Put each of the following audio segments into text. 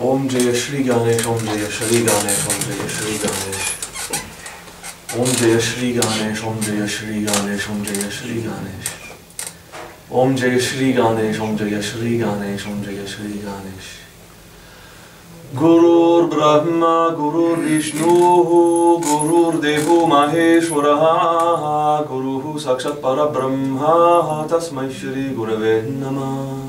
Om Jaya Shri Ganesh, Om Jaya Shri Ganesh, Om Jaya Shri Ganesh. Om Jaya Shri Ganesh, Om Jaya Shri Ganesh, Om Jaya Shri Ganesh. Om Jaya Shri Ganesh, Om Jaya Shri Ganesh, Om Jaya Shri Ganesh. Gurur Brahma, Gurur Vishnu, Gurur Devo Maheshwaraha, Guruhu Sakshat Parabrahma, Tasmai Shri Gurave Namah.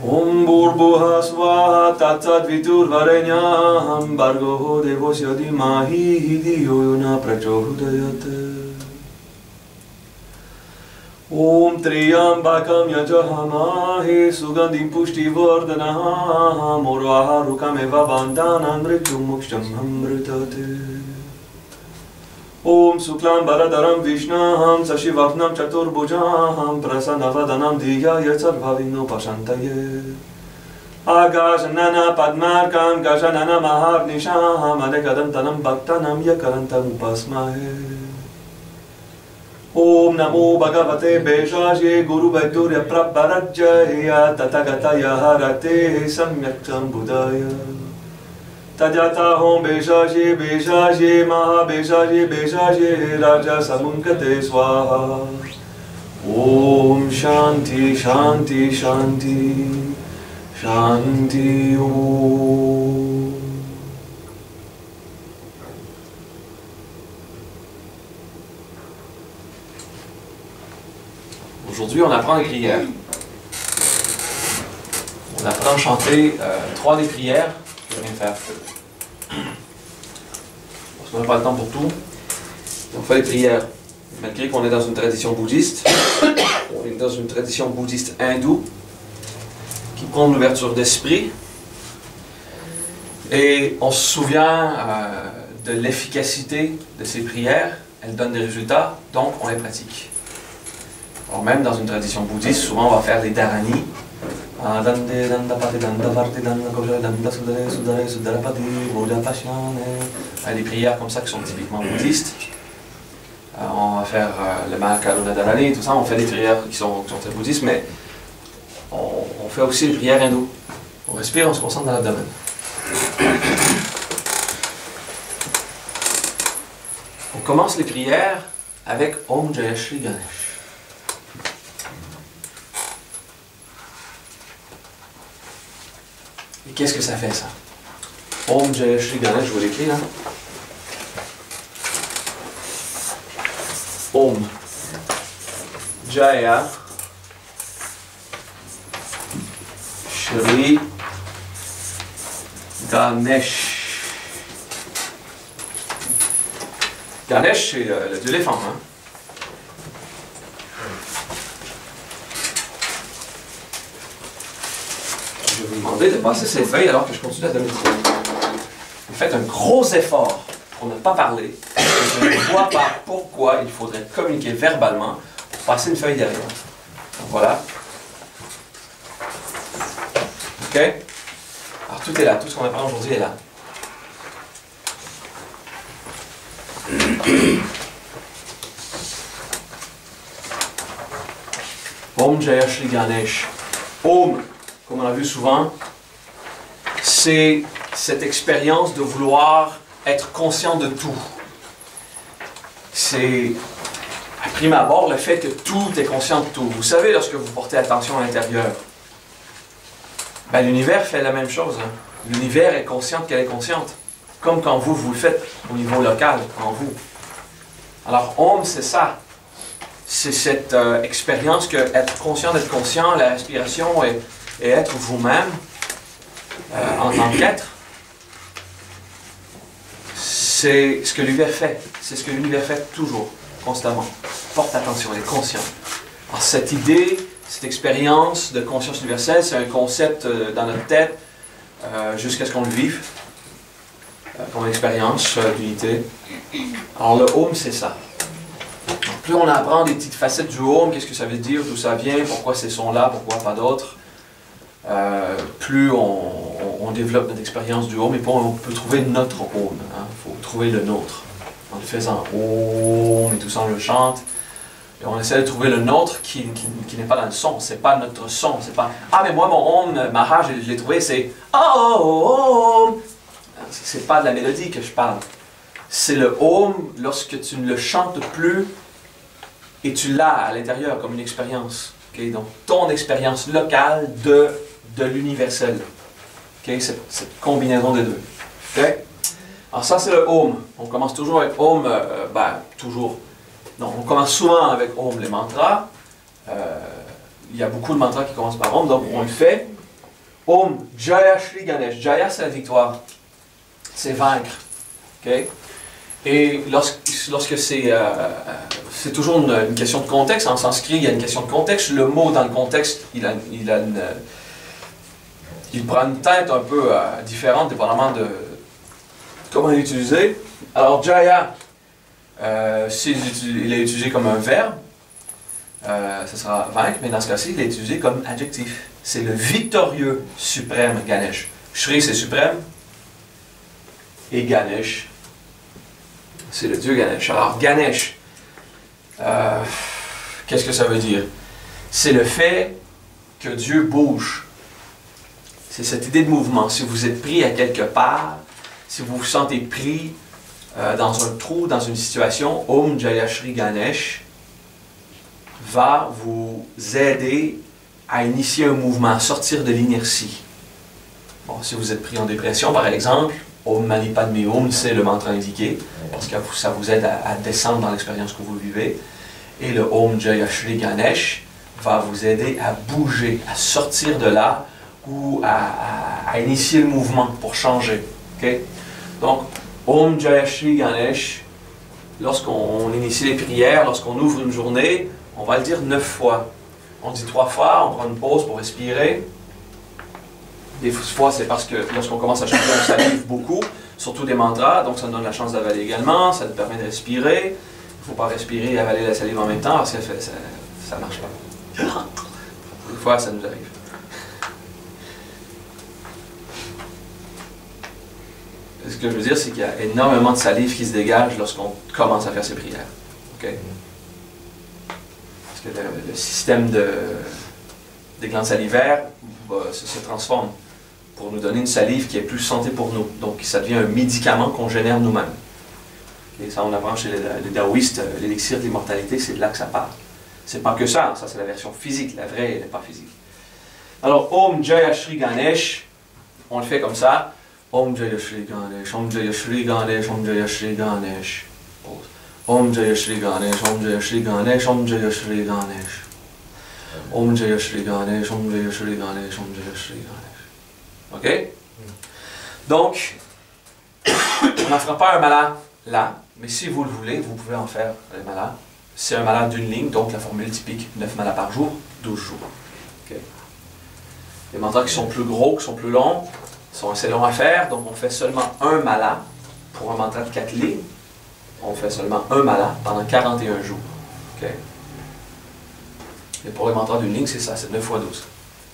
Om Bhurbuha Swaha Tatsat Vitur Varenyam Bhargo Devosya Dhimahi Dhiyo Yona Prachodayate. Om Triyambakam Yajahamahe Sugandhim Pushti Vardhanaha Morvaha Rukameva Bandhanam Mrityum Moksham Amritate. Om Suklam Baradaram Vishnaham Sashivapnam Chaturbhujaham Prasanavadanam Diya Yatsarvavino Pashantaye. Agajanana Padmarkam Gajanana Maharnishaham Adekadantanam Bhaktanam Yakarantam Upasmahe. Om Namo Bhagavate Bejaje Guru Vaidurya Prabharajaya Tathagataya Harate Samyaktam Buddhaya. Tadyata Hom Bejaje Bejaje Maha Bejaje Bejaje Raja Samunkate Swaha. Om Shanti Shanti Shanti Shanti Om. Aujourd'hui, on apprend les prières. On apprend à chanter 3 des prières que je viens de faire. Parce qu'on n'a pas le temps pour tout. On fait les prières. Malgré qu'on est dans une tradition bouddhiste, on est dans une tradition bouddhiste hindoue qui prend l'ouverture d'esprit. Et on se souvient de l'efficacité de ces prières. Elles donnent des résultats, donc on les pratique. Alors même dans une tradition bouddhiste, souvent on va faire les dharani. Des prières comme ça qui sont typiquement bouddhistes. On va faire le Mahakaluna Dharani, tout ça, on fait des prières qui sont très bouddhistes, mais on fait aussi les prières hindoues. On respire, on se concentre dans l'abdomen. On commence les prières avec Om Jaya Shri Ganesh. Et qu'est-ce que ça fait, ça? Om Jaya Shri Ganesh, je vous l'écris là. Om Jaya Shri Ganesh. Ganesh, c'est le dieu éléphant, hein? Je vais vous demander de passer ces feuilles alors que je continue à donner des cours. Vous faites un gros effort pour ne pas parler. Je ne vois pas pourquoi il faudrait communiquer verbalement pour passer une feuille derrière. Donc voilà. Ok? Alors tout est là, tout ce qu'on apprend aujourd'hui est là. Om Jaya Shri Ganesh. Om, comme on l'a vu souvent, c'est cette expérience de vouloir être conscient de tout. C'est, à prime abord, le fait que tout est conscient de tout. Vous savez, lorsque vous portez attention à l'intérieur, ben, l'univers fait la même chose. Hein. L'univers est conscient qu'elle est consciente. Comme quand vous le faites au niveau local, en vous. Alors, Om, c'est ça. C'est cette expérience que être conscient d'être conscient, la respiration et être vous-même en tant qu'être. C'est ce que l'univers fait. C'est ce que l'univers fait toujours, constamment. Porte attention, il est conscient. Alors cette idée, cette expérience de conscience universelle, c'est un concept dans notre tête jusqu'à ce qu'on le vive, comme expérience d'unité. Alors le Om, c'est ça. Donc, plus on apprend des petites facettes du Om, qu'est-ce que ça veut dire, d'où ça vient, pourquoi ces sons-là, pourquoi pas d'autres, plus on développe notre expérience du Om et puis on peut trouver notre Om. Il faut trouver le nôtre. En le faisant Om et tout ça, on le chante. Et on essaie de trouver le nôtre qui n'est pas dans le son. C'est pas notre son. C'est pas « Ah, mais moi, mon Om, Maha, je l'ai trouvé, c'est « Oh, oh, oh. » C'est pas de la mélodie que je parle. C'est le Om lorsque tu ne le chantes plus et tu l'as à l'intérieur comme une expérience. Okay? Donc, ton expérience locale de l'universel. Okay? Cette combinaison des deux. Okay? Alors ça, c'est le Om. On commence toujours avec Om, toujours. Non, on commence souvent avec Om, les mantras. Il y a beaucoup de mantras qui commencent par Om, donc on le fait. Om Jaya Shri Ganesh. Jaya, c'est la victoire. C'est vaincre. Okay? Et lorsque c'est toujours une question de contexte, en sanskrit, il y a une question de contexte. Le mot dans le contexte, il prend une tête un peu différente, dépendamment de comment il est utilisé. Alors, Jaya, il est utilisé comme un verbe, ça sera vaincre, mais dans ce cas-ci, il est utilisé comme adjectif. C'est le victorieux suprême Ganesh. Shri, c'est suprême, et Ganesh, c'est le dieu Ganesh. Alors, Ganesh, qu'est-ce que ça veut dire? C'est le fait que Dieu bouge. C'est cette idée de mouvement. Si vous êtes pris à quelque part, si vous vous sentez pris dans un trou, dans une situation, Om Jaya Shri Ganesh va vous aider à initier un mouvement, à sortir de l'inertie. Bon, si vous êtes pris en dépression, par exemple, Om Mani Padme Hum, c'est le mantra indiqué, parce que ça vous aide à descendre dans l'expérience que vous vivez. Et le Om Jaya Shri Ganesh va vous aider à bouger, à sortir de là, ou à initier le mouvement pour changer. Okay? Donc, Om Jaya Shri Ganesh, lorsqu'on initie les prières, lorsqu'on ouvre une journée, on va le dire 9 fois. On dit 3 fois, on prend une pause pour respirer. Des fois, c'est parce que lorsqu'on commence à chanter, on salive beaucoup, surtout des mantras, donc ça nous donne la chance d'avaler également, ça nous permet de respirer. Il ne faut pas respirer et avaler la salive en même temps, parce que ça ne marche pas. Des fois, ça nous arrive. Ce que je veux dire, c'est qu'il y a énormément de salive qui se dégage lorsqu'on commence à faire ces prières. Okay? Parce que le système des glandes salivaires se transforme pour nous donner une salive qui est plus santé pour nous. Donc, ça devient un médicament qu'on génère nous-mêmes. Et ça, on apprend chez les taoïstes, l'élixir de l'immortalité, c'est de là que ça part. C'est pas que ça c'est la version physique, la vraie, elle n'est pas physique. Alors, Om Jaya Shri Ganesh, on le fait comme ça. Om Jaya Shri Ganesh, Om Jaya Shri Ganesh, Om Jaya Shri Ganesh. Om Jaya Shri Ganesh, Om Jaya Shri Ganesh, Om Jaya Shri Ganesh. Om Jaya Shri Ganesh, Om Jaya Shri Ganesh, Om Jaya Shri Ganesh. OK? Donc, on n'en fera pas un mala là, mais si vous le voulez, vous pouvez en faire un mala. C'est un mala d'une ligne, donc la formule typique, 9 malas par jour, 12 jours. Okay. Les mantras qui sont plus gros, qui sont plus longs, sont assez longs à faire, donc on fait seulement un mala pour un mantra de 4 lignes. On fait seulement un mala pendant 41 jours. Okay. Et pour les mantras d'une ligne, c'est ça, c'est 9 fois 12.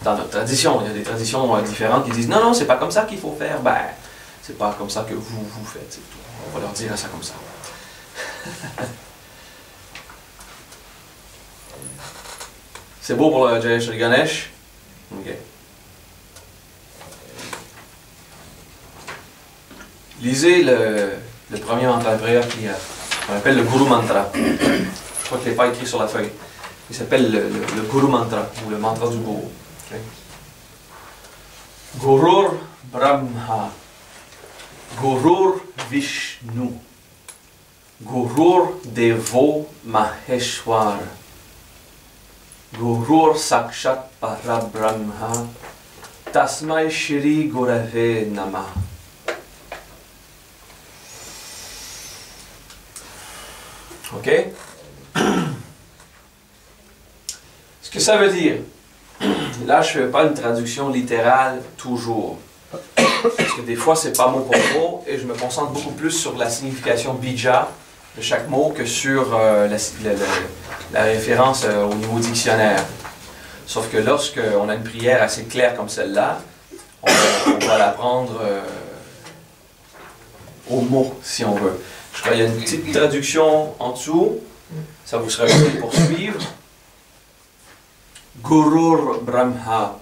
Dans notre tradition, il y a des traditions différentes qui disent non, non, c'est pas comme ça qu'il faut faire. Ben, c'est pas comme ça que vous faites. On va leur dire ça comme ça. C'est beau pour le Jaya Shri Ganesh? Ok. Lisez le premier mantra de prière qu'on appelle le Guru Mantra. Je crois qu'il n'est pas écrit sur la feuille. Il s'appelle le Guru Mantra, ou le mantra du Guru. Okay. Gurur Brahma, Gurur Vishnu, Gurur Devo Maheshwar, Gurur Sakshat Parabrahma, Tasmai Shri Gurave Namah. OK? Ce que ça veut dire, là je ne fais pas une traduction littérale toujours, parce que des fois c'est pas mot pour mot, et je me concentre beaucoup plus sur la signification bija de chaque mot que sur la référence au niveau dictionnaire. Sauf que lorsqu'on a une prière assez claire comme celle-là, on va la prendre au mot, si on veut. Je crois qu'il y a une petite traduction en dessous. ça vous sera utile pour suivre. Gurur Brahma,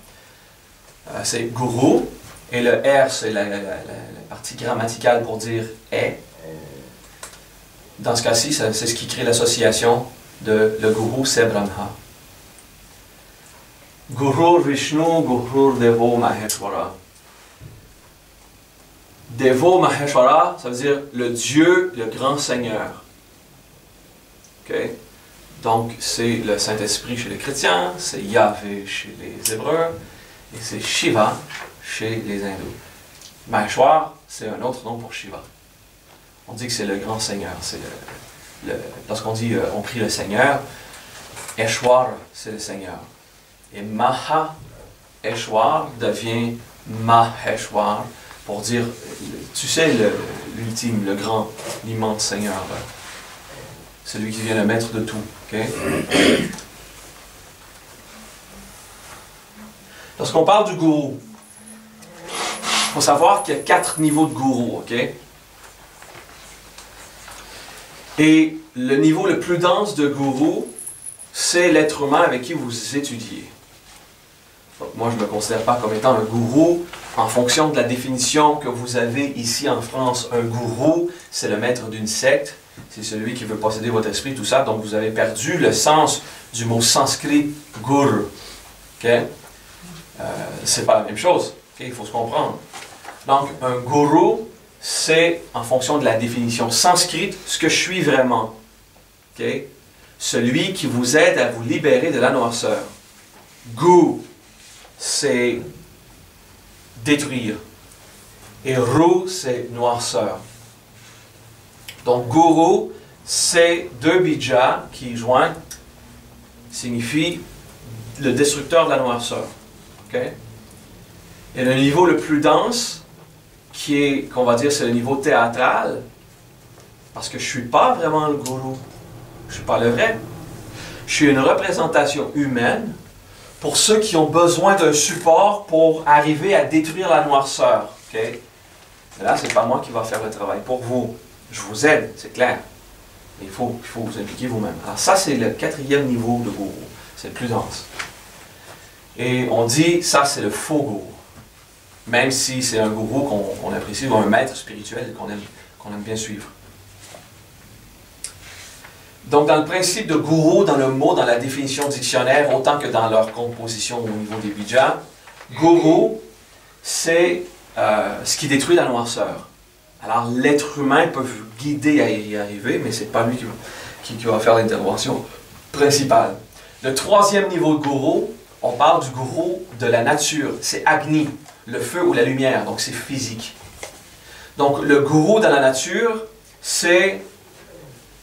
c'est guru, et le R, c'est la partie grammaticale pour dire est. Dans ce cas-ci, c'est ce qui crée l'association de le guru, c'est Brahma. Gurur Vishnu, Gurur Devo Maheshwara. Devo Maheshwara, ça veut dire le Dieu, le grand Seigneur. Okay? Donc, c'est le Saint-Esprit chez les chrétiens, c'est Yahvé chez les Hébreux, et c'est Shiva chez les hindous. Maheshwar, c'est un autre nom pour Shiva. On dit que c'est le grand Seigneur. Lorsqu'on dit on prie le Seigneur, Eshwar, c'est le Seigneur. Et Maha Eshwar devient Maheshwar pour dire, tu sais, l'ultime, le grand, l'immense Seigneur. Celui qui vient le maître de tout. Okay? Lorsqu'on parle du gourou, il faut savoir qu'il y a 4 niveaux de gourou. Okay? Et le niveau le plus dense de gourou, c'est l'être humain avec qui vous étudiez. Donc, moi, je ne me considère pas comme étant un gourou. En fonction de la définition que vous avez ici en France, un gourou, c'est le maître d'une secte. C'est celui qui veut posséder votre esprit, tout ça. Donc, vous avez perdu le sens du mot sanskrit guru. Okay? C'est pas la même chose. Okay? Il faut se comprendre. Donc, un gourou, c'est en fonction de la définition sanskrite, ce que je suis vraiment. Okay? Celui qui vous aide à vous libérer de la noirceur. Gu, c'est détruire. Et Ru, c'est noirceur. Donc, Guru, c'est 2 bija qui joints signifient le destructeur de la noirceur. Okay? Et le niveau le plus dense, qu'on va dire, c'est le niveau théâtral, parce que je ne suis pas vraiment le gourou. Je ne suis pas le vrai. Je suis une représentation humaine pour ceux qui ont besoin d'un support pour arriver à détruire la noirceur. Okay? Mais là, ce n'est pas moi qui va faire le travail pour vous. Je vous aide, c'est clair. Mais il faut vous impliquer vous-même. Alors ça, c'est le 4e niveau de gourou. C'est le plus dense. Et on dit, ça, c'est le faux gourou. Même si c'est un gourou qu'on apprécie, ou un maître spirituel qu'on aime bien suivre. Donc, dans le principe de gourou, dans le mot, dans la définition dictionnaire, autant que dans leur composition au niveau des bijas, gourou, c'est ce qui détruit la noirceur. Alors, l'être humain peut vous guider à y arriver, mais ce n'est pas lui qui va faire l'intervention principale. Le 3e niveau de gourou, on parle du gourou de la nature. C'est Agni, le feu ou la lumière, donc c'est physique. Donc, le gourou dans la nature, c'est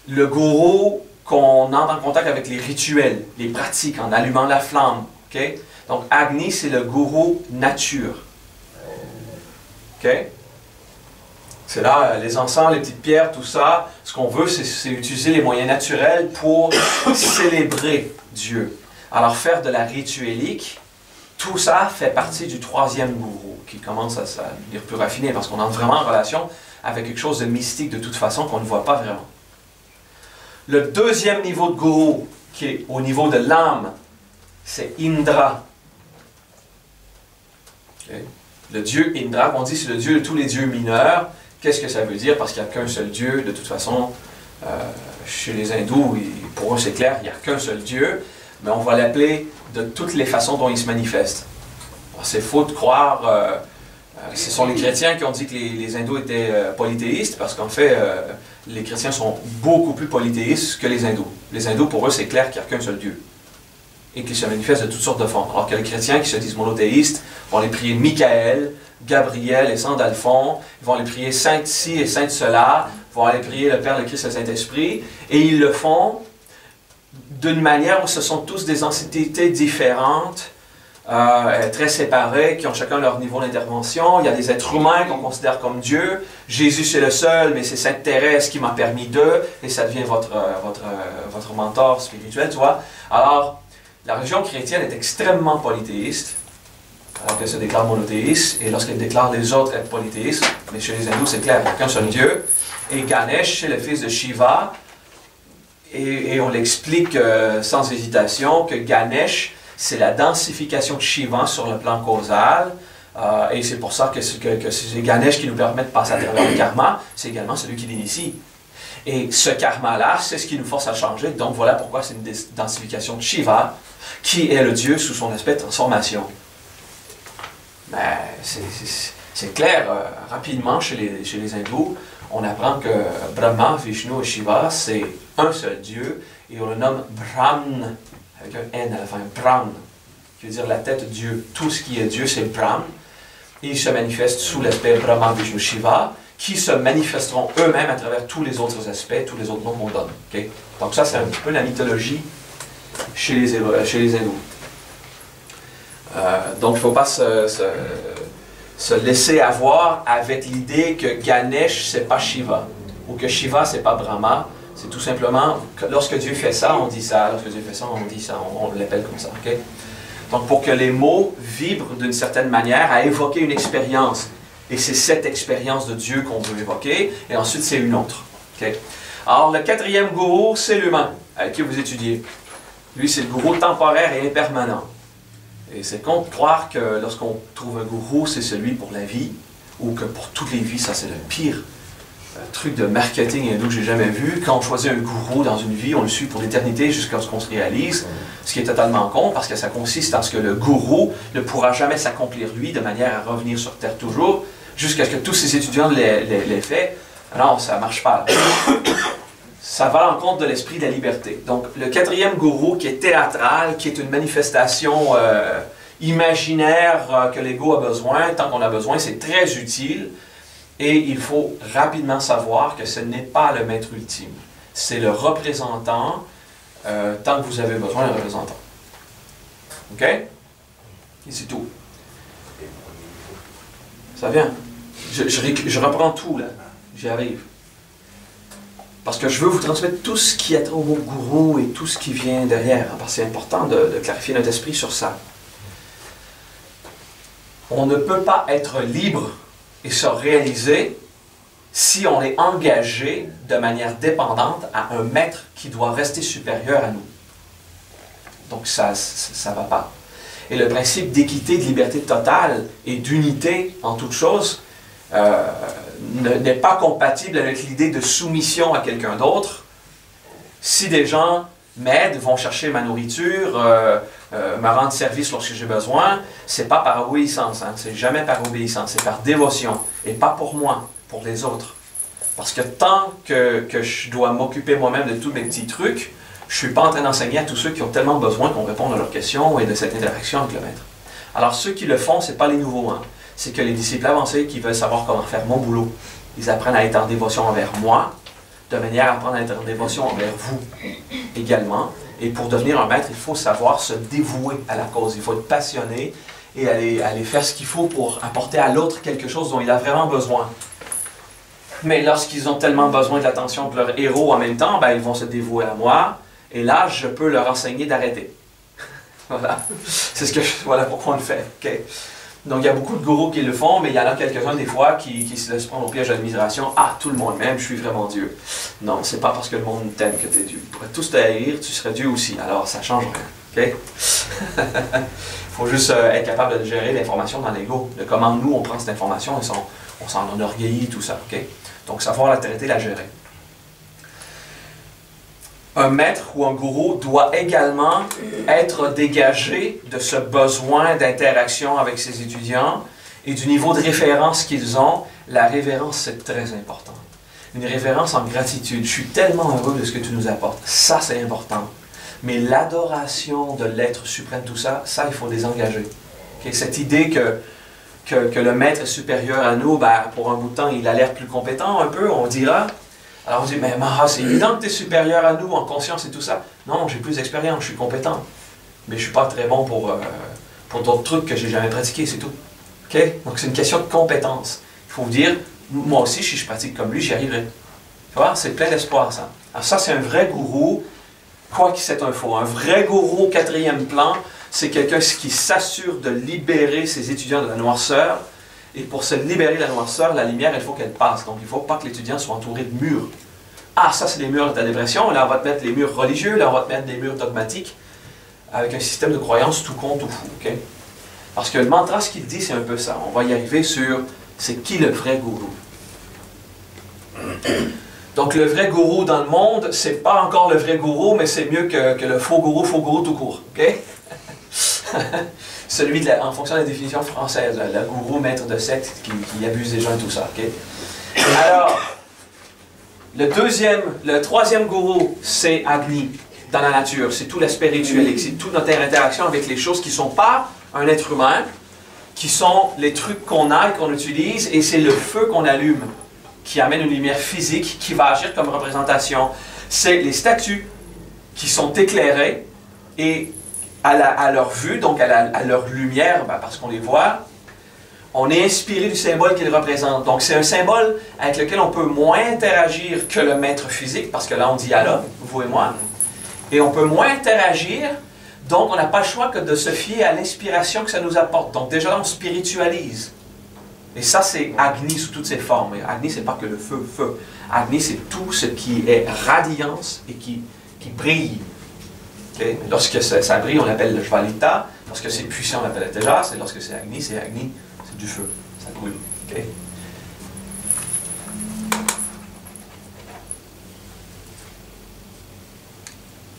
le gourou qu'on entre en contact avec les rituels, les pratiques, en allumant la flamme. Okay? Donc, Agni, c'est le gourou nature. Okay? C'est là, les encens, les petites pierres, tout ça. Ce qu'on veut, c'est utiliser les moyens naturels pour célébrer Dieu. Alors, faire de la rituelique, tout ça fait partie du 3e gourou, qui commence à devenir plus raffiné, parce qu'on entre vraiment en relation avec quelque chose de mystique, de toute façon, qu'on ne voit pas vraiment. Le 2e niveau de gourou, qui est au niveau de l'âme, c'est Indra. Okay. Le dieu Indra, on dit c'est le dieu de tous les dieux mineurs. Qu'est-ce que ça veut dire? Parce qu'il n'y a qu'un seul dieu. De toute façon, chez les hindous, pour eux c'est clair, il n'y a qu'un seul dieu. Mais on va l'appeler de toutes les façons dont il se manifeste. C'est faux de croire... ce sont les chrétiens qui ont dit que les hindous étaient polythéistes, parce qu'en fait, les chrétiens sont beaucoup plus polythéistes que les hindous. Les hindous, pour eux, c'est clair qu'il n'y a qu'un seul Dieu. Et qu'il se manifeste de toutes sortes de formes. Alors que les chrétiens qui se disent monothéistes vont les prier Michael, Gabriel et Sandalphon, ils vont les prier Sainte ci et Sainte cela, vont aller prier le Père, le Christ et le Saint-Esprit, et ils le font d'une manière où ce sont tous des entités différentes, très séparés, qui ont chacun leur niveau d'intervention. Il y a des êtres humains qu'on considère comme Dieu. Jésus, c'est le seul, mais c'est Sainte Thérèse qui m'a permis d'eux, et ça devient votre mentor spirituel, tu vois. Alors, la religion chrétienne est extrêmement polythéiste, alors qu'elle se déclare monothéiste, et lorsqu'elle déclare les autres être polythéistes, mais chez les hindous, c'est clair, il n'y a qu'un seul Dieu. Et Ganesh, c'est le fils de Shiva. Et on l'explique sans hésitation que Ganesh, c'est la densification de Shiva sur le plan causal. Et c'est pour ça que c'est Ganesh qui nous permet de passer à travers le karma. C'est également celui qui l'initie. Et ce karma-là, c'est ce qui nous force à changer. Donc voilà pourquoi c'est une densification de Shiva, qui est le Dieu sous son aspect de transformation. Mais c'est clair, rapidement chez les hindous, on apprend que Brahma, Vishnu et Shiva, c'est un seul Dieu, et on le nomme Brahman, avec un N à la fin, Brahman, qui veut dire la tête de Dieu. Tout ce qui est Dieu, c'est Brahman. Ils se manifestent sous l'aspect Brahma, Vishnu, Shiva, qui se manifesteront eux-mêmes à travers tous les autres aspects, tous les autres noms qu'on donne. Okay? Donc ça, c'est un petit peu la mythologie chez les hindous. Donc il ne faut pas se laisser avoir avec l'idée que Ganesh, c'est pas Shiva, ou que Shiva, c'est pas Brahma. C'est tout simplement, que lorsque Dieu fait ça, on dit ça, lorsque Dieu fait ça, on dit ça, on l'appelle comme ça. Okay? Donc pour que les mots vibrent d'une certaine manière, à évoquer une expérience. Et c'est cette expérience de Dieu qu'on veut évoquer, et ensuite c'est une autre. Okay? Alors le quatrième gourou, c'est l'humain, avec qui vous étudiez. Lui, c'est le gourou temporaire et impermanent. Et c'est con de croire que lorsqu'on trouve un gourou, c'est celui pour la vie, ou que pour toutes les vies, ça c'est le pire truc de marketing hindou que j'ai jamais vu. Quand on choisit un gourou dans une vie, on le suit pour l'éternité jusqu'à ce qu'on se réalise, ce qui est totalement con, parce que ça consiste en ce que le gourou ne pourra jamais s'accomplir lui, de manière à revenir sur Terre toujours, jusqu'à ce que tous ses étudiants l'aient fait. Non, ça ne marche pas. Ça va en compte de l'esprit de la liberté. Donc, le quatrième gourou, qui est théâtral, qui est une manifestation imaginaire que l'ego a besoin, tant qu'on a besoin, c'est très utile. Et il faut rapidement savoir que ce n'est pas le maître ultime. C'est le représentant, tant que vous avez besoin d'un représentant. OK? Et c'est tout. Ça vient. Je reprends tout, là. J'y arrive. Parce que je veux vous transmettre tout ce qui est au mot gourou et tout ce qui vient derrière. Parce que c'est important de clarifier notre esprit sur ça. On ne peut pas être libre et se réaliser si on est engagé de manière dépendante à un maître qui doit rester supérieur à nous. Donc ça ne va pas. Et le principe d'équité, de liberté totale et d'unité en toute chose n'est pas compatible avec l'idée de soumission à quelqu'un d'autre. Si des gens m'aident, vont chercher ma nourriture, me rendre service lorsque j'ai besoin, c'est pas par obéissance, hein, c'est jamais par obéissance, c'est par dévotion, et pas pour moi, pour les autres. Parce que tant que je dois m'occuper moi-même de tous mes petits trucs, je ne suis pas en train d'enseigner à tous ceux qui ont tellement besoin qu'on réponde à leurs questions et de cette interaction avec le maître. Alors ceux qui le font, ce n'est pas les nouveaux, hein. C'est que les disciples avancés qui veulent savoir comment faire mon boulot, ils apprennent à être en dévotion envers moi, de manière à apprendre à être en dévotion envers vous également. Et pour devenir un maître, il faut savoir se dévouer à la cause. Il faut être passionné et aller faire ce qu'il faut pour apporter à l'autre quelque chose dont il a vraiment besoin. Mais lorsqu'ils ont tellement besoin de l'attention de leur héros en même temps, ben, ils vont se dévouer à moi. Et là, je peux leur enseigner d'arrêter. Voilà. Voilà pourquoi on le fait. Okay. Donc, il y a beaucoup de gourous qui le font, mais il y en a quelques-uns des fois qui se laissent prendre au piège de l'admiration. Ah, tout le monde m'aime, je suis vraiment Dieu. Non, c'est pas parce que le monde t'aime que tu es Dieu. Ils pourraient tous te haïr, tu serais Dieu aussi. Alors, ça change rien. OK? Il faut juste être capable de gérer l'information dans l'ego, de comment nous, on prend cette information et on s'en enorgueillit, tout ça. OK? Donc, savoir la traiter, la gérer. Un maître ou un gourou doit également être dégagé de ce besoin d'interaction avec ses étudiants et du niveau de référence qu'ils ont. La révérence, c'est très important. Une révérence en gratitude. Je suis tellement heureux de ce que tu nous apportes. Ça, c'est important. Mais l'adoration de l'être suprême, tout ça, il faut désengager. Okay? Cette idée que le maître est supérieur à nous, ben, pour un bout de temps, il a l'air plus compétent un peu, on dira. Alors on dit, mais Maha, c'est évident que tu es supérieur à nous en conscience et tout ça. Non, j'ai plus d'expérience, je suis compétent. Mais je ne suis pas très bon pour d'autres trucs que je n'ai jamais pratiqués, c'est tout. Okay? Donc c'est une question de compétence. Il faut vous dire, moi aussi, si je pratique comme lui, j'y arriverai. Tu vois, c'est plein d'espoir, ça. Alors ça, c'est un vrai gourou, quoi qu'il c'est un faux. Un vrai gourou au quatrième plan, c'est quelqu'un qui s'assure de libérer ses étudiants de la noirceur. Et pour se libérer de la noirceur, la lumière, il faut qu'elle passe. Donc, il ne faut pas que l'étudiant soit entouré de murs. Ah, ça c'est les murs de la dépression, là on va te mettre les murs religieux, là on va te mettre les murs dogmatiques, avec un système de croyance tout con, tout fou. Okay? Parce que le mantra, ce qu'il dit, c'est un peu ça. On va y arriver sur c'est qui le vrai gourou. Donc le vrai gourou dans le monde, c'est pas encore le vrai gourou, mais c'est mieux que le faux gourou tout court. Okay? Celui en fonction de la définition française, le gourou maître de secte qui abuse des gens et tout ça. Okay? Alors, le troisième gourou, c'est Agni dans la nature. C'est tout l'aspect rituel, c'est toute notre interaction avec les choses qui ne sont pas un être humain, qui sont les trucs qu'on a et qu'on utilise, et c'est le feu qu'on allume qui amène une lumière physique qui va agir comme représentation. C'est les statues qui sont éclairées et à leur vue, donc à leur lumière, parce qu'on les voit, on est inspiré du symbole qu'ils représentent. Donc c'est un symbole avec lequel on peut moins interagir que le maître physique, parce que là on dit Allah, vous et moi, et on peut moins interagir, donc on n'a pas le choix que de se fier à l'inspiration que ça nous apporte. Donc déjà là on spiritualise. Et ça, c'est Agni sous toutes ses formes. Et Agni, c'est pas que le feu, feu. Agni, c'est tout ce qui est radiance et qui brille. Okay? Lorsque ça brille, on l'appelle le Jvalita. Lorsque c'est puissant, on l'appelle le Tejas. Et lorsque c'est Agni, c'est du feu. Ça brûle. Okay?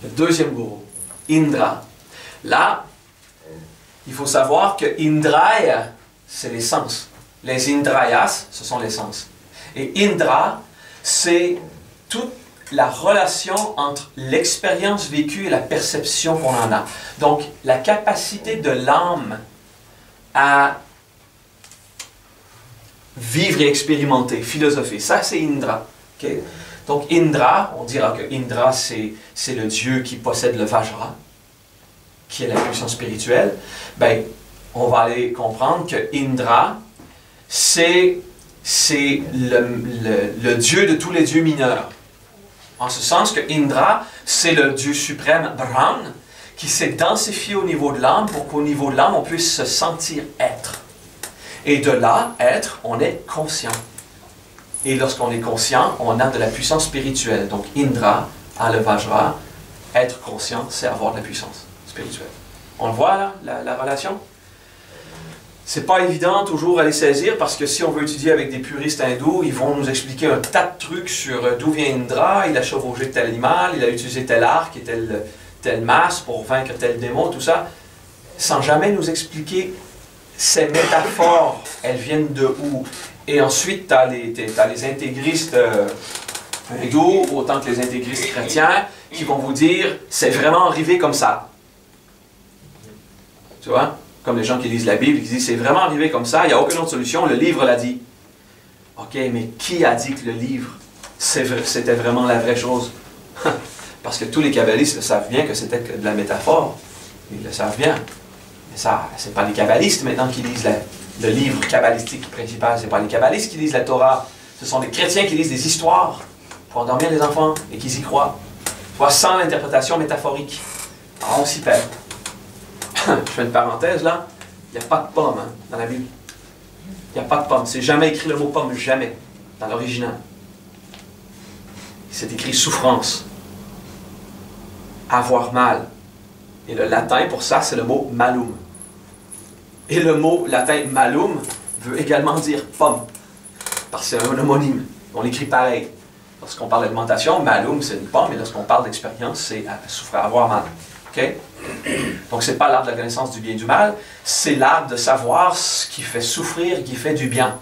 Le deuxième gourou, Indra. Là, il faut savoir que Indraya, c'est les sens. Les Indrayas, ce sont les sens. Et Indra, c'est toute la relation entre l'expérience vécue et la perception qu'on en a. Donc, la capacité de l'âme à vivre et expérimenter, philosopher. Ça, c'est Indra. Okay? Donc, Indra, on dira que Indra, c'est le dieu qui possède le Vajra, qui est la puissance spirituelle. Ben, on va aller comprendre que Indra, c'est le dieu de tous les dieux mineurs. En ce sens que Indra, c'est le dieu suprême Brahman, qui s'est densifié au niveau de l'âme pour qu'au niveau de l'âme, on puisse se sentir être. Et de là, être, on est conscient. Et lorsqu'on est conscient, on a de la puissance spirituelle. Donc Indra a le Vajra. Être conscient, c'est avoir de la puissance spirituelle. On le voit là, la relation? C'est pas évident toujours à les saisir parce que si on veut étudier avec des puristes hindous, ils vont nous expliquer un tas de trucs sur d'où vient Indra, il a chevauché tel animal, il a utilisé tel arc et telle masse pour vaincre tel démon, tout ça, sans jamais nous expliquer ces métaphores, elles viennent de où. Et ensuite, tu as les intégristes hindous, autant que les intégristes chrétiens, qui vont vous dire, c'est vraiment arrivé comme ça. Tu vois? Comme les gens qui lisent la Bible, qui disent c'est vraiment arrivé comme ça, il n'y a aucune autre solution, le livre l'a dit. Ok, mais qui a dit que le livre, c'était vraiment la vraie chose? Parce que tous les kabbalistes le savent bien que c'était de la métaphore. Ils le savent bien. Mais ça, c'est pas les kabbalistes maintenant qui lisent le livre kabbalistique principal, c'est pas les kabbalistes qui lisent la Torah. Ce sont les chrétiens qui lisent des histoires pour endormir les enfants et qui y croient. Soit sans l'interprétation métaphorique. Alors on s'y perd. Je fais une parenthèse là, il n'y a pas de pomme hein, dans la Bible. Il n'y a pas de pomme. C'est jamais écrit le mot pomme, jamais, dans l'original. C'est écrit souffrance, avoir mal. Et le latin pour ça, c'est le mot malum. Et le mot latin malum veut également dire pomme, parce que c'est un homonyme. On l'écrit pareil. Lorsqu'on parle d'alimentation, malum c'est une pomme, et lorsqu'on parle d'expérience, c'est souffrir, avoir mal. Okay? Donc, ce n'est pas l'arbre de la connaissance du bien et du mal, c'est l'arbre de savoir ce qui fait souffrir et qui fait du bien.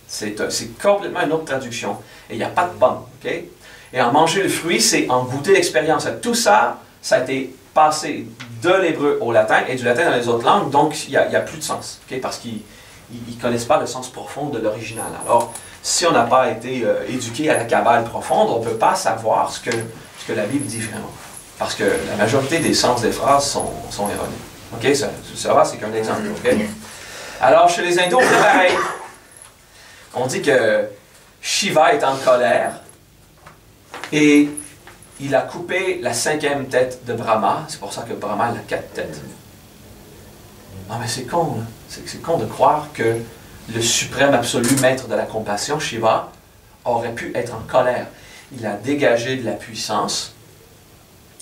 C'est complètement une autre traduction. Et il n'y a pas de pomme. Okay? Et en manger le fruit, c'est en goûter l'expérience. Tout ça, ça a été passé de l'hébreu au latin et du latin dans les autres langues, donc il n'y a plus de sens. Okay? Parce qu'ils ne connaissent pas le sens profond de l'original. Alors, si on n'a pas été éduqué à la Kabbale profonde, on ne peut pas savoir ce que la Bible dit vraiment. Parce que la majorité des sens des phrases sont erronés. OK? Ça va, c'est qu'un exemple. Okay? Alors, chez les hindous, on fait pareil. On dit que Shiva est en colère et il a coupé la 5e tête de Brahma. C'est pour ça que Brahma a 4 têtes. Non, mais c'est con, là. C'est con de croire que le suprême absolu maître de la compassion, Shiva, aurait pu être en colère. il a dégagé de la puissance.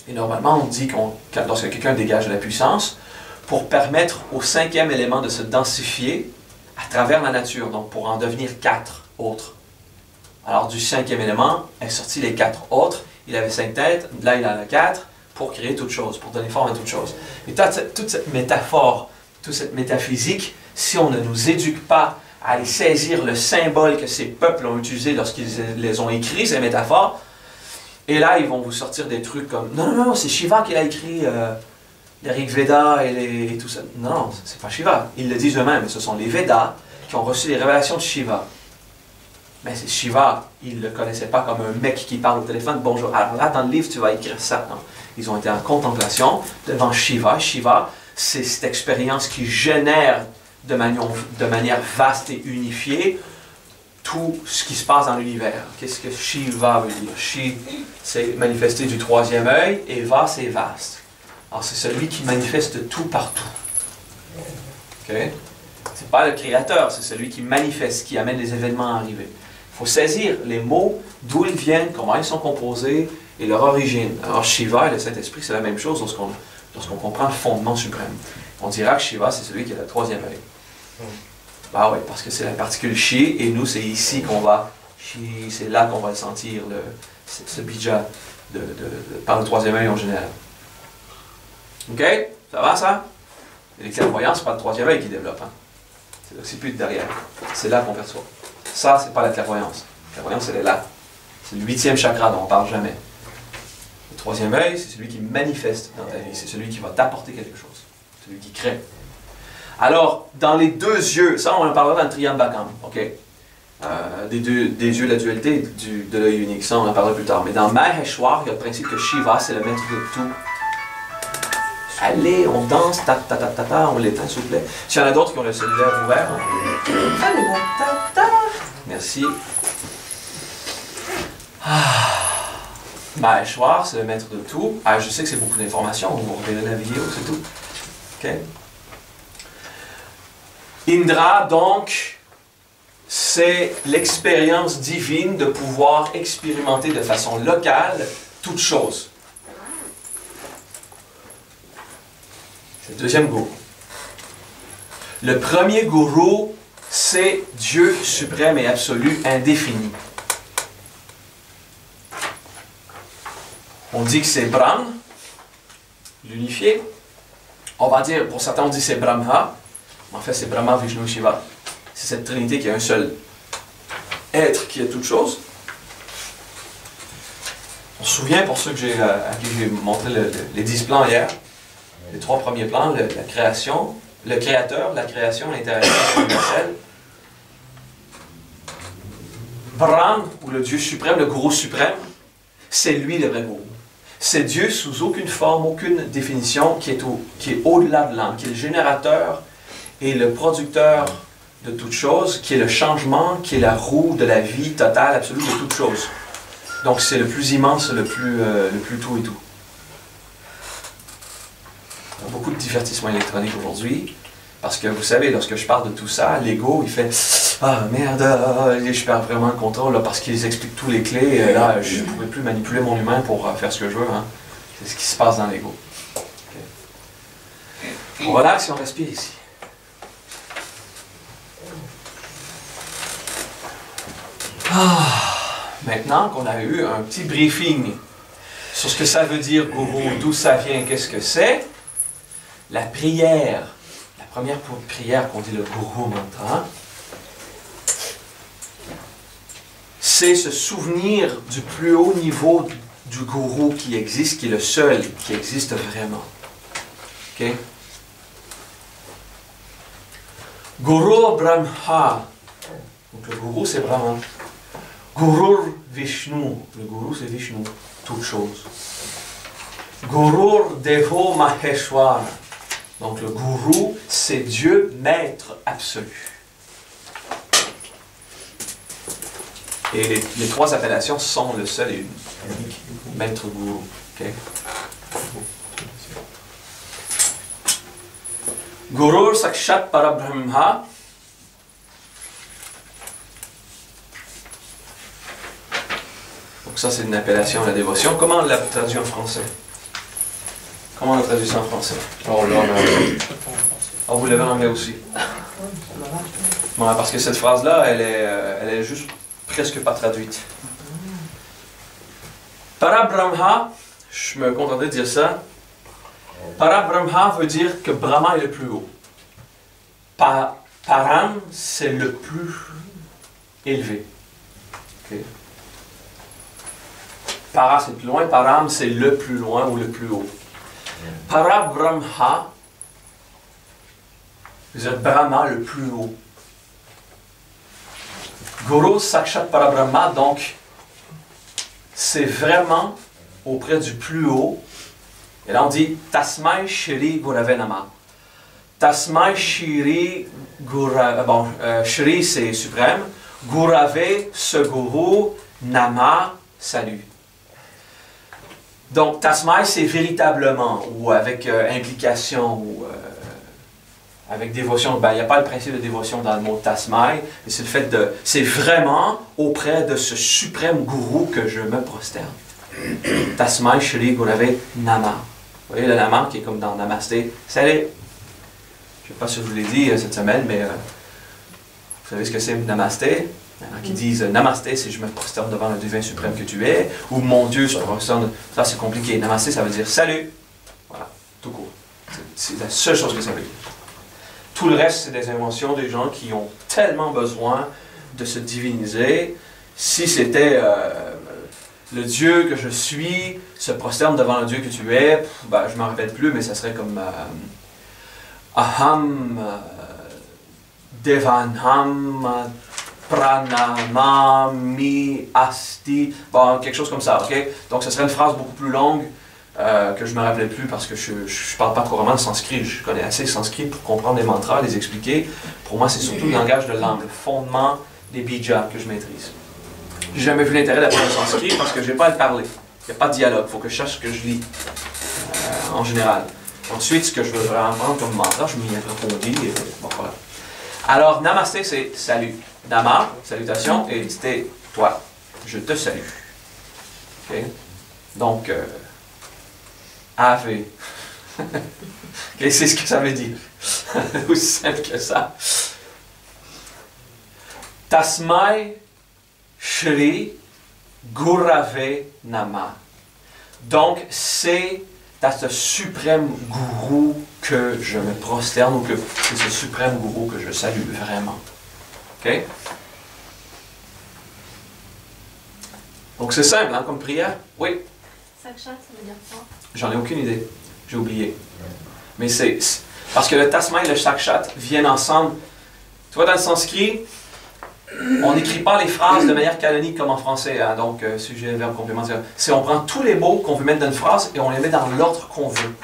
Et normalement, on dit que lorsque quelqu'un dégage de la puissance, pour permettre au cinquième élément de se densifier à travers la nature, donc pour en devenir 4 autres. Alors du cinquième élément est sorti les 4 autres, il avait 5 têtes, là il en a 4, pour créer toute chose, pour donner forme à toute chose. Et toute cette métaphore, toute cette métaphysique, si on ne nous éduque pas à aller saisir le symbole que ces peuples ont utilisé lorsqu'ils les ont écrits, ces métaphores, et là ils vont vous sortir des trucs comme « Non, non, non, c'est Shiva qui a écrit les Rig Vedas et tout ça. » Non, c'est pas Shiva. Ils le disent eux-mêmes, ce sont les Védas qui ont reçu les révélations de Shiva. Mais c'est Shiva, ils ne le connaissaient pas comme un mec qui parle au téléphone « Bonjour, alors là dans le livre tu vas écrire ça. » Non. Ils ont été en contemplation devant Shiva. Shiva, c'est cette expérience qui génère de manière vaste et unifiée tout ce qui se passe dans l'univers. Qu'est-ce que Shiva veut dire? Shi, c'est manifesté du troisième œil, et Va, c'est vaste. Alors c'est celui qui manifeste tout partout. Okay? C'est pas le créateur, c'est celui qui manifeste, qui amène les événements à arriver. Il faut saisir les mots, d'où ils viennent, comment ils sont composés et leur origine. Alors Shiva et le Saint-Esprit, c'est la même chose lorsqu'on comprend le fondement suprême. On dira que Shiva, c'est celui qui a le troisième œil. Bah oui, parce que c'est la particule Shi, et nous, c'est ici qu'on va, Shi, c'est là qu'on va sentir ce bija par le troisième œil en général. Ok? Ça va, ça? Les clairvoyants, c'est pas le troisième œil qui développe. Hein? C'est l'occiput derrière. C'est là qu'on perçoit. Ça, c'est pas la clairvoyance. La clairvoyance, elle est là. C'est le 8e chakra dont on ne parle jamais. Le troisième œil, c'est celui qui manifeste dans ta vie. C'est celui qui va t'apporter quelque chose. Celui qui crée. Alors, dans les deux yeux, ça on en parlera dans le Triyambakam, ok? Des yeux de la dualité de l'œil unique, ça on en parlera plus tard. Mais dans Maheshwar, il y a le principe que Shiva, c'est le maître de tout. Allez, on danse, on l'éteint s'il vous plaît. S'il y en a d'autres qui ont le cellulaire ouvert, merci. Maheshwar, c'est le maître de tout. Ah, je sais que c'est beaucoup d'informations, vous reverrez la vidéo, c'est tout. Ok? Indra, donc, c'est l'expérience divine de pouvoir expérimenter de façon locale toute chose. C'est le deuxième gourou. Le premier gourou, c'est Dieu suprême et absolu, indéfini. On dit que c'est Brahm, l'unifié. On va dire, pour certains, on dit que c'est Brahma. En fait, c'est Brahma, Vishnu, Shiva. C'est cette trinité qui a un seul être qui est toute chose. On se souvient, pour ceux à qui j'ai montré les 10 plans hier, les 3 premiers plans, la création, le créateur, la création, l'interaction universelle. Brahm, ou le Dieu suprême, le gourou suprême, c'est lui le vrai gourou. C'est Dieu sous aucune forme, aucune définition, qui est au-delà de l'âme, qui est le générateur et le producteur de toute chose, qui est le changement, qui est la roue de la vie totale, absolue de toute chose. Donc c'est le plus immense, le plus tout et tout. Il y a beaucoup de divertissement électronique aujourd'hui, parce que vous savez, lorsque je parle de tout ça, l'ego, il fait « Ah merde, je perds vraiment le contrôle là, parce qu'ils expliquent tous les clés, là je ne pourrais plus manipuler mon humain pour faire ce que je veux. Hein. » C'est ce qui se passe dans l'ego. Okay. On relaxe et on respire ici. Maintenant qu'on a eu un petit briefing sur ce que ça veut dire gourou, d'où ça vient, qu'est-ce que c'est, la prière, la première prière qu'on dit le gourou mantra, c'est se souvenir du plus haut niveau du gourou qui existe, qui est le seul qui existe vraiment. Ok? Guru Brahma. Donc le gourou c'est Brahma. Guru Vishnu. Le gourou c'est Vishnu. Toute chose. Guru Devo Maheshwara. Donc le gourou c'est Dieu maître absolu. Et les 3 appellations sont le seul et unique maître gourou. Okay? Guru Sakshat Parabrahma. Donc Donc ça, c'est une appellation à la dévotion. Comment on l'a traduit en français? Comment on l'a traduit ça en français? Oh là là. Ah, vous l'avez en anglais aussi. Ouais, parce que cette phrase-là, elle est juste presque pas traduite. Parabrahma, je me contentais de dire ça. Parabrahma veut dire que Brahma est le plus haut. Param, c'est le plus élevé. Okay. Para, c'est plus loin. Param, c'est le plus loin ou le plus haut. Parabrahma veut dire Brahma le plus haut. Guru Sakshat Parabrahma, donc, c'est vraiment auprès du plus haut. Et là, on dit Tasmai Shri Gurave Nama. Tasmai Shri Gurave. Bon, Shri, c'est suprême. Gurave, ce gourou. Nama, salut. Donc, Tasmai, c'est véritablement, ou avec implication, ou avec dévotion. Ben, il n'y a pas le principe de dévotion dans le mot Tasmai, mais c'est le fait de. C'est vraiment auprès de ce suprême gourou que je me prosterne. Tasmai Shri Gurave Nama. Vous voyez le Nama qui est comme dans Namasté. Salut! Je ne sais pas si je vous l'ai dit cette semaine, mais vous savez ce que c'est Namasté? Il y en a qui disent Namasté, c'est je me prosterne devant le divin suprême que tu es, ou mon Dieu se prosterne. Ça, c'est compliqué. Namasté, ça veut dire salut. Voilà, tout court. C'est la seule chose que ça veut dire. Tout le reste, c'est des inventions des gens qui ont tellement besoin de se diviniser. Si c'était le Dieu que je suis se prosterne devant le Dieu que tu es, ben, je ne m'en rappelle plus, mais ça serait comme Aham, Devanham, Pranamami, Asti, bon, quelque chose comme ça, ok? Donc, ce serait une phrase beaucoup plus longue que je ne me rappelais plus parce que je ne parle pas couramment le sanskrit. Je connais assez le sanskrit pour comprendre les mantras, les expliquer. Pour moi, c'est surtout le langage de l'âme, le fondement des bijas que je maîtrise. J'ai jamais vu l'intérêt d'apprendre le sanskrit parce que je n'ai pas à le parler. Il n'y a pas de dialogue. Il faut que je sache ce que je lis en général. Ensuite, ce que je veux vraiment apprendre comme mantra, je m'y approfondis. Et bon, voilà. Alors, namasté, c'est salut. Nama, salutation, et c'était toi. Je te salue. Okay? Donc, Ave. Okay, c'est ce que ça veut dire. Aussi simple que ça. Tasmai Shri Gurave Nama. Donc, c'est à ce suprême gourou que je me prosterne, ou que c'est ce suprême gourou que je salue vraiment. OK? Donc, c'est simple, hein, comme prière. Oui? Sakshat, ça veut dire quoi? J'en ai aucune idée. J'ai oublié. Mais c'est parce que le tasma et le sakshat viennent ensemble. Tu vois, dans le sanskrit, on n'écrit pas les phrases de manière canonique comme en français. Hein, donc, sujet, verbe, complément. C'est on prend tous les mots qu'on veut mettre dans une phrase et on les met dans l'ordre qu'on veut.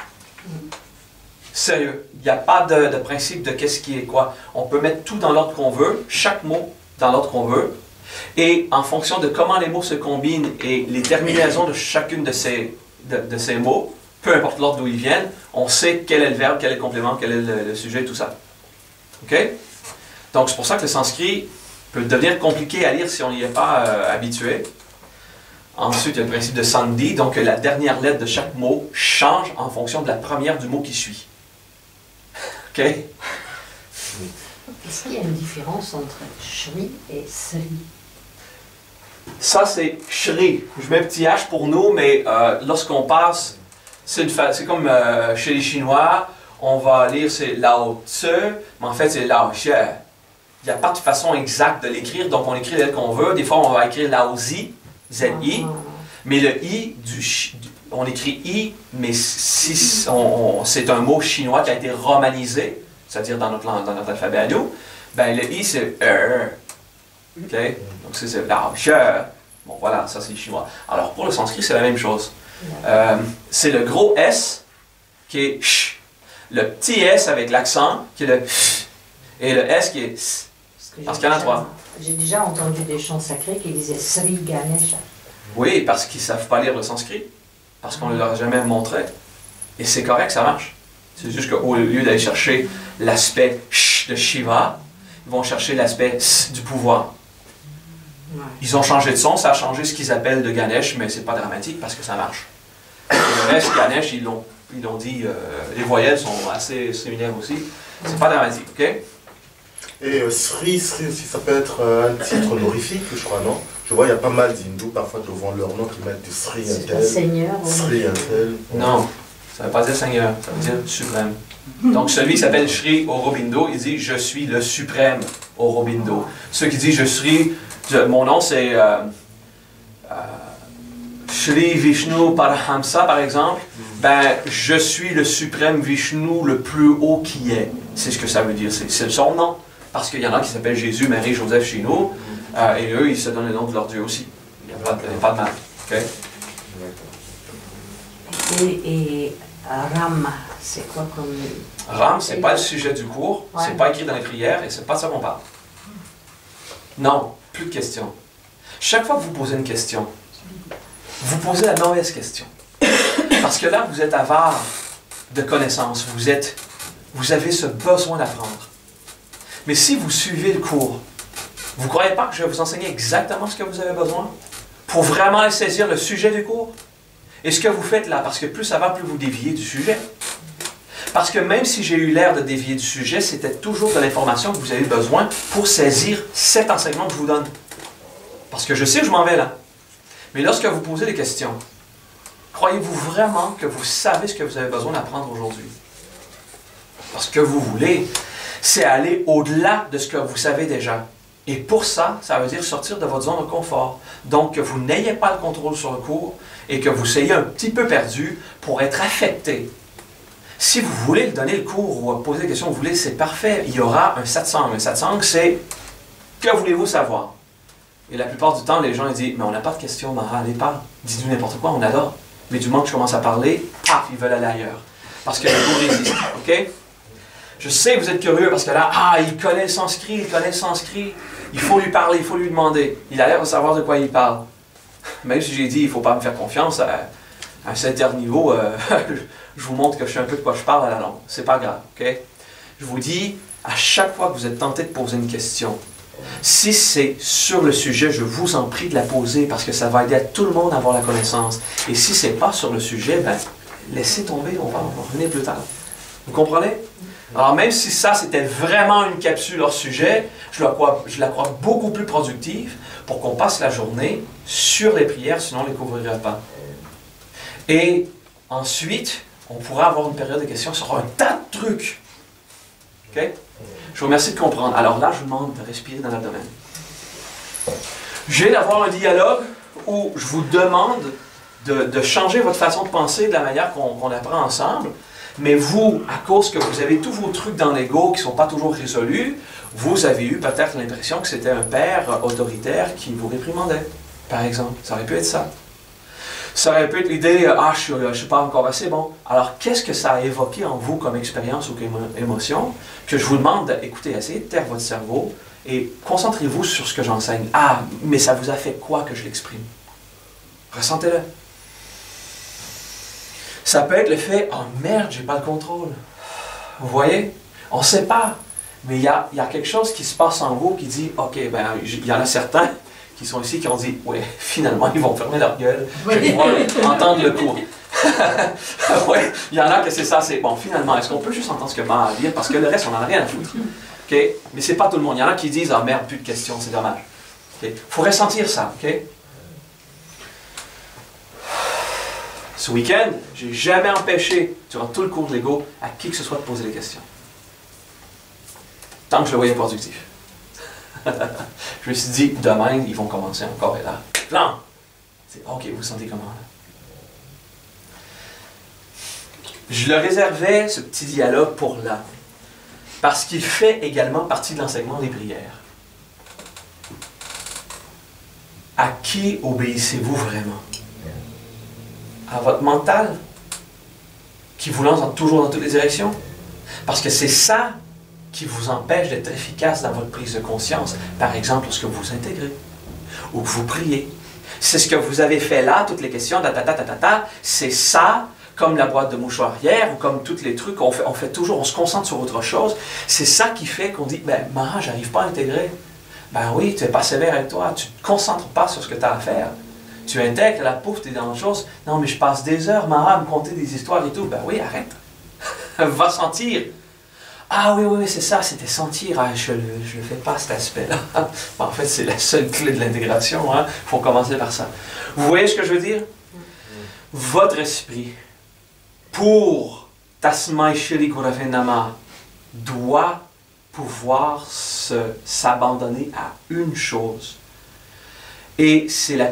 Sérieux. Il n'y a pas de principe de qu'est-ce qui est quoi. On peut mettre tout dans l'ordre qu'on veut, chaque mot dans l'ordre qu'on veut. Et en fonction de comment les mots se combinent et les terminaisons de chacune de ces mots, peu importe l'ordre d'où ils viennent, on sait quel est le verbe, quel est le complément, quel est le sujet, tout ça. OK? Donc, c'est pour ça que le sanskrit peut devenir compliqué à lire si on n'y est pas habitué. Ensuite, il y a le principe de sandhi, donc la dernière lettre de chaque mot change en fonction de la première du mot qui suit. OK? Est-ce qu'il y a une différence entre Shri et Sri? Ça, c'est Shri. Je mets un petit H pour nous, mais lorsqu'on passe, c'est comme chez les Chinois, on va lire c'est Lao Tse, mais en fait c'est Lao Xie. Il n'y a pas de façon exacte de l'écrire, donc on écrit les lettres qu'on veut. Des fois, on va écrire Lao Zi, Z-I, mais le I, on écrit I, mais si c'est un mot chinois qui a été romanisé, c'est-à-dire dans notre alphabet à nous, ben le I c'est OK? Donc c'est Lao Xie. Bon voilà, ça c'est chinois. Alors pour le sanskrit, c'est la même chose. C'est le gros S qui est sh, le petit S avec l'accent qui est le sh, et le S qui est s. Parce qu'il y en a trois. J'ai déjà entendu des chants sacrés qui disaient Sri Ganesha. Oui, parce qu'ils ne savent pas lire le sanskrit. Parce qu'on ne leur a jamais montré. Et c'est correct, ça marche. C'est juste qu'au lieu d'aller chercher l'aspect sh de Shiva, ils vont chercher l'aspect s du pouvoir. Ils ont changé de son, ça a changé ce qu'ils appellent de Ganesh, mais c'est pas dramatique parce que ça marche. Et le reste, Ganesh, ils l'ont dit, les voyelles sont assez similaires aussi. C'est pas dramatique, ok? Et Sri aussi, ça peut être un titre honorifique, je crois, non? Je vois, il y a pas mal d'hindous, parfois devant leur nom, qui mettent du Sri un tel. Seigneur. Sri un tel. Non, ça ne veut pas dire Seigneur, ça veut dire suprême. Donc celui qui s'appelle Sri Aurobindo, il dit « Je suis le suprême Aurobindo ». Ceux qui disent « Je suis », mon nom c'est Sri Vishnu Parahamsa par exemple, ben je suis le suprême Vishnu le plus haut qui est. C'est ce que ça veut dire, c'est son nom. Parce qu'il y en a qui s'appellent Jésus, Marie, Joseph chez nous, et eux ils se donnent le nom de leur Dieu aussi. Il n'y a pas de mal. Okay? Et Ram, c'est quoi comme... Ram, c'est pas le sujet du cours, c'est pas écrit dans les prières et c'est pas de ça qu'on parle. Non, plus de questions. Chaque fois que vous posez une question, vous posez la mauvaise question. Parce que là, vous êtes avare de connaissances, vous avez ce besoin d'apprendre. Mais si vous suivez le cours, vous ne croyez pas que je vais vous enseigner exactement ce que vous avez besoin pour vraiment saisir le sujet du cours? Et ce que vous faites là, parce que plus ça va, plus vous déviez du sujet. Parce que même si j'ai eu l'air de dévier du sujet, c'était toujours de l'information que vous avez besoin pour saisir cet enseignement que je vous donne. Parce que je sais que je m'en vais là. Mais lorsque vous posez des questions, croyez-vous vraiment que vous savez ce que vous avez besoin d'apprendre aujourd'hui? Parce que vous voulez, c'est aller au-delà de ce que vous savez déjà. Et pour ça, ça veut dire sortir de votre zone de confort. Donc, que vous n'ayez pas le contrôle sur le cours et que vous soyez un petit peu perdu pour être affecté. Si vous voulez donner le cours ou poser des questions que vous voulez, c'est parfait. Il y aura un satsang. Un satsang, c'est « Que voulez-vous savoir? » Et la plupart du temps, les gens ils disent « Mais on n'a pas de questions, Mara, allez, parle. Dis-nous n'importe quoi, on adore. » Mais du moment que je commence à parler, paf, ils veulent aller ailleurs. Parce que le cours résiste, ok? Je sais que vous êtes curieux parce que là, il connaît le sanskrit, il faut lui parler, il faut lui demander. Il a l'air de savoir de quoi il parle. Même si j'ai dit, il ne faut pas me faire confiance, à un certain niveau, je vous montre que je sais un peu de quoi je parle à la langue. C'est pas grave, ok? Je vous dis, à chaque fois que vous êtes tenté de poser une question, si c'est sur le sujet, je vous en prie de la poser parce que ça va aider à tout le monde à avoir la connaissance. Et si ce n'est pas sur le sujet, ben, laissez tomber, on va revenir plus tard. Vous comprenez? Alors même si ça c'était vraiment une capsule hors sujet, je la crois beaucoup plus productive pour qu'on passe la journée sur les prières, sinon on ne les couvrirait pas. Et ensuite, on pourra avoir une période de questions sur un tas de trucs. OK? Je vous remercie de comprendre. Alors là, je vous demande de respirer dans l'abdomen. Je vais avoir un dialogue où je vous demande de changer votre façon de penser de la manière qu'on apprend ensemble. Mais vous, à cause que vous avez tous vos trucs dans l'ego qui ne sont pas toujours résolus, vous avez eu peut-être l'impression que c'était un père autoritaire qui vous réprimandait, par exemple. Ça aurait pu être ça. Ça aurait pu être l'idée, je ne suis pas encore assez bon. Alors, qu'est-ce que ça a évoqué en vous comme expérience ou comme émotion? Que je vous demande d'écouter, essayez de taire votre cerveau et concentrez-vous sur ce que j'enseigne. Mais ça vous a fait quoi que je l'exprime? Ressentez-le. Ça peut être le fait, oh merde, j'ai pas le contrôle. Vous voyez? On ne sait pas. Mais il y a quelque chose qui se passe en vous qui dit, ok, ben, il y en a certains qui sont ici qui ont dit, ouais, finalement, ils vont fermer leur gueule. Je vais pouvoir entendre le cours. Oui, il y en a que c'est ça, c'est bon, finalement, est-ce qu'on peut juste entendre ce que Mara a à dire? Parce que le reste, on n'en a rien à foutre. Okay? Mais c'est pas tout le monde. Il y en a qui disent, ah merde, plus de questions, c'est dommage. Il faut ressentir ça, ok? Ce week-end, je n'ai jamais empêché, durant tout le cours de l'ego, à qui que ce soit de poser des questions. Tant que je le voyais productif. Je me suis dit, demain, ils vont commencer encore et là. Plan! C'est ok, vous sentez comment là? Je le réservais, ce petit dialogue, pour là. Parce qu'il fait également partie de l'enseignement des prières. À qui obéissez-vous vraiment? À votre mental, qui vous lance toujours dans toutes les directions? Parce que c'est ça qui vous empêche d'être efficace dans votre prise de conscience. Par exemple, lorsque vous vous intégrez ou que vous priez. C'est ce que vous avez fait là, toutes les questions, c'est ça, comme la boîte de mouchoirs hier, ou comme tous les trucs, on fait toujours, on se concentre sur autre chose. C'est ça qui fait qu'on dit, ben, Mara, j'arrive pas à intégrer. Ben oui, tu n'es pas sévère avec toi, tu ne te concentres pas sur ce que tu as à faire. Tu intègres la pauvre, tu es dans la chose. Non, mais je passe des heures, Mara, à me conter des histoires et tout. Ben oui, arrête. Va sentir. Ah oui, oui, c'est ça, c'était sentir. Ah, je ne le fais pas, cet aspect-là. En fait, c'est la seule clé de l'intégration. Il faut commencer par ça. Vous voyez ce que je veux dire? Votre esprit, pour Tasmai Shri Gurave Nama, doit pouvoir s'abandonner à une chose. Et c'est la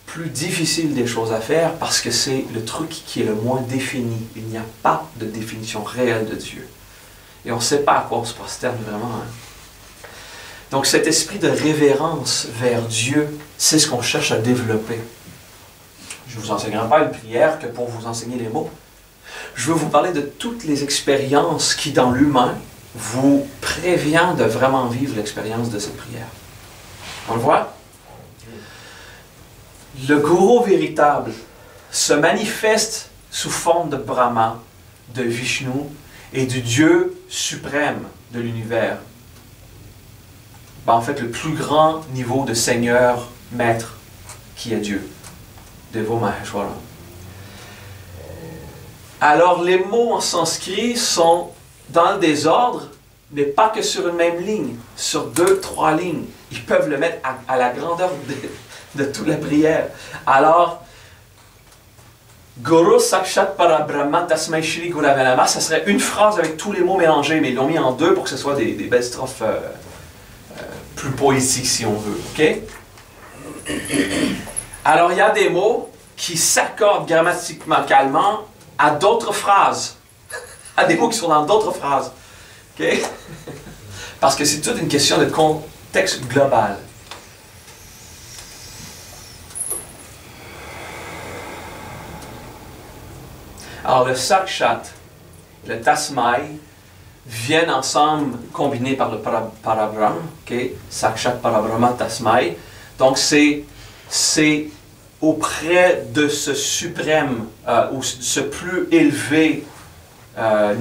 plus difficile des choses à faire parce que c'est le truc qui est le moins défini. Il n'y a pas de définition réelle de Dieu. Et on ne sait pas à quoi on se prosterne vraiment. Donc cet esprit de révérence vers Dieu, c'est ce qu'on cherche à développer. Je ne vous enseignerai pas une prière que pour vous enseigner les mots. Je veux vous parler de toutes les expériences qui, dans l'humain, vous prévient de vraiment vivre l'expérience de cette prière. On le voit? Le gourou véritable se manifeste sous forme de Brahma, de Vishnu et du Dieu suprême de l'univers. Ben, en fait, le plus grand niveau de Seigneur, Maître, qui est Dieu. Devo Maheshwara. Alors, les mots en sanskrit sont dans le désordre, mais pas que sur une même ligne, sur 2, 3 lignes. Ils peuvent le mettre à la grandeur de toute la prière. Alors, Guru Sakshat Parabrahma Tasmai Shri Gurave Nama, ça serait une phrase avec tous les mots mélangés, mais ils l'ont mis en 2 pour que ce soit des belles strophes plus poétiques, si on veut. OK? Alors, il y a des mots qui s'accordent grammaticalement à d'autres phrases. À des mots qui sont dans d'autres phrases. OK? Parce que c'est toute une question de contexte global. Alors le Sakshat, le Tasmai viennent ensemble combinés par le Parabrahma. OK? Sakshat Parabrahma Tasmai. Donc c'est auprès de ce suprême, ou ce plus élevé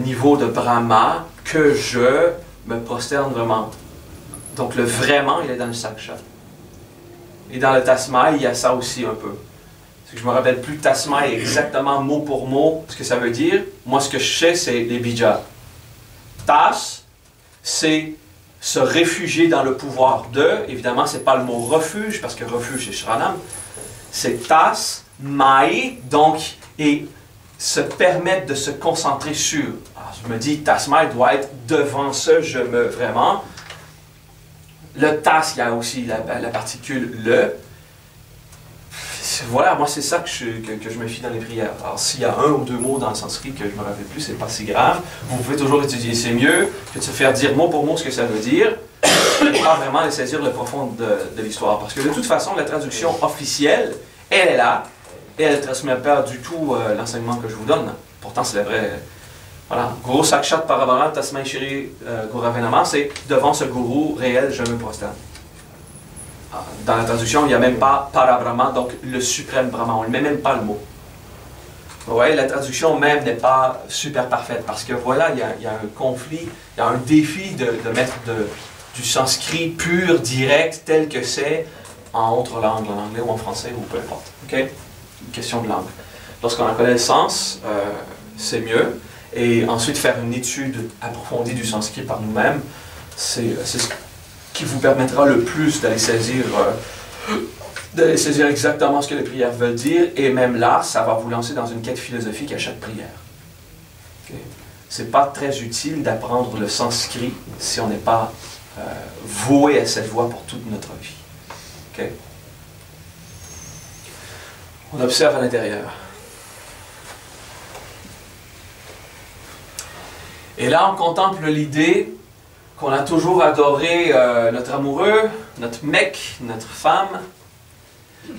niveau de Brahma que je me prosterne vraiment. Donc le vraiment, il est dans le Sakshat. Et dans le Tasmai, il y a ça aussi un peu. Je ne me rappelle plus Tasmai exactement mot pour mot ce que ça veut dire. Moi, ce que je sais, c'est les bija. Tas, c'est se réfugier dans le pouvoir de. Évidemment, ce n'est pas le mot refuge, parce que refuge, c'est Shranam. C'est tas, mai, donc, et se permettre de se concentrer sur. Alors, je me dis, tasmai doit être devant ce je me vraiment. Le tas, il y a aussi la particule le. Voilà, moi c'est ça que je me fie dans les prières. Alors s'il y a 1 ou 2 mots dans le sanskrit que je ne me rappelle plus, c'est pas si grave. Vous pouvez toujours étudier, c'est mieux que de se faire dire mot pour mot ce que ça veut dire, et pas vraiment de saisir le profond de l'histoire. Parce que de toute façon, la traduction officielle, elle est là, et elle ne transmet pas du tout l'enseignement que je vous donne. Pourtant, c'est la vraie. Voilà, Guru Sakshat Parabrahma Tasmai Shri Gurave Nama, c'est devant ce gourou réel, je me prosterne. Dans la traduction, il n'y a même pas Parabrahma, donc le suprême Brahma. On ne met même pas le mot. Vous voyez, la traduction même n'est pas super parfaite parce que voilà, il y a un conflit, il y a un défi de mettre du sanskrit pur, direct, tel que c'est, en autre langue, en anglais ou en français ou peu importe. OK? Une question de langue. Lorsqu'on en connaît le sens, c'est mieux. Et ensuite, faire une étude approfondie du sanskrit par nous-mêmes, c'est ce qui vous permettra le plus d'aller saisir exactement ce que les prières veulent dire, et même là, ça va vous lancer dans une quête philosophique à chaque prière. Okay? C'est pas très utile d'apprendre le sanskrit si on n'est pas voué à cette voie pour toute notre vie. Okay? On observe à l'intérieur. Et là, on contemple l'idée qu'on a toujours adoré notre amoureux, notre mec, notre femme.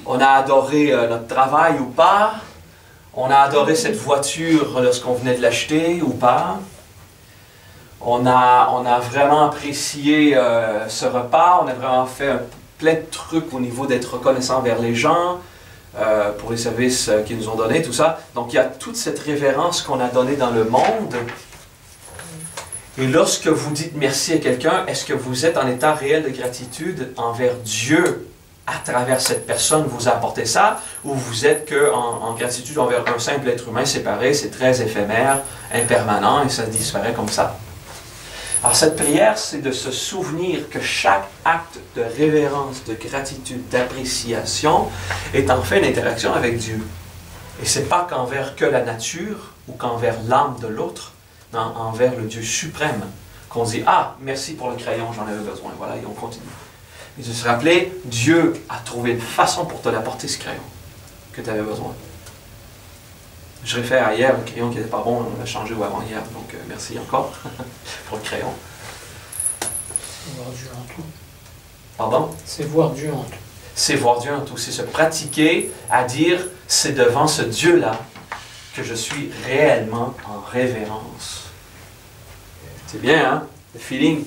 On a adoré notre travail ou pas. On a adoré cette voiture lorsqu'on venait de l'acheter ou pas. On a vraiment apprécié ce repas. On a vraiment fait plein de trucs au niveau d'être reconnaissant envers les gens, pour les services qu'ils nous ont donnés, tout ça. Donc il y a toute cette révérence qu'on a donnée dans le monde. Et lorsque vous dites merci à quelqu'un, est-ce que vous êtes en état réel de gratitude envers Dieu à travers cette personne vous a apporté ça, ou vous êtes en gratitude envers un simple être humain séparé, c'est très éphémère, impermanent, et ça disparaît comme ça. Alors cette prière, c'est de se souvenir que chaque acte de révérence, de gratitude, d'appréciation est en fait une interaction avec Dieu. Et ce n'est pas qu'envers que la nature ou qu'envers l'âme de l'autre, mais envers le Dieu suprême, qu'on dit « Ah, merci pour le crayon, j'en avais besoin. » Voilà, et on continue. Et de se rappeler, Dieu a trouvé une façon pour te l'apporter, ce crayon, que tu avais besoin. Je réfère à hier, le crayon qui n'était pas bon, on l'a changé au avant-hier, donc merci encore pour le crayon. C'est voir Dieu en tout. Pardon? C'est voir Dieu en tout. C'est voir Dieu en tout, c'est se pratiquer à dire, c'est devant ce Dieu-là que je suis réellement en révérence. C'est bien, hein? Le feeling.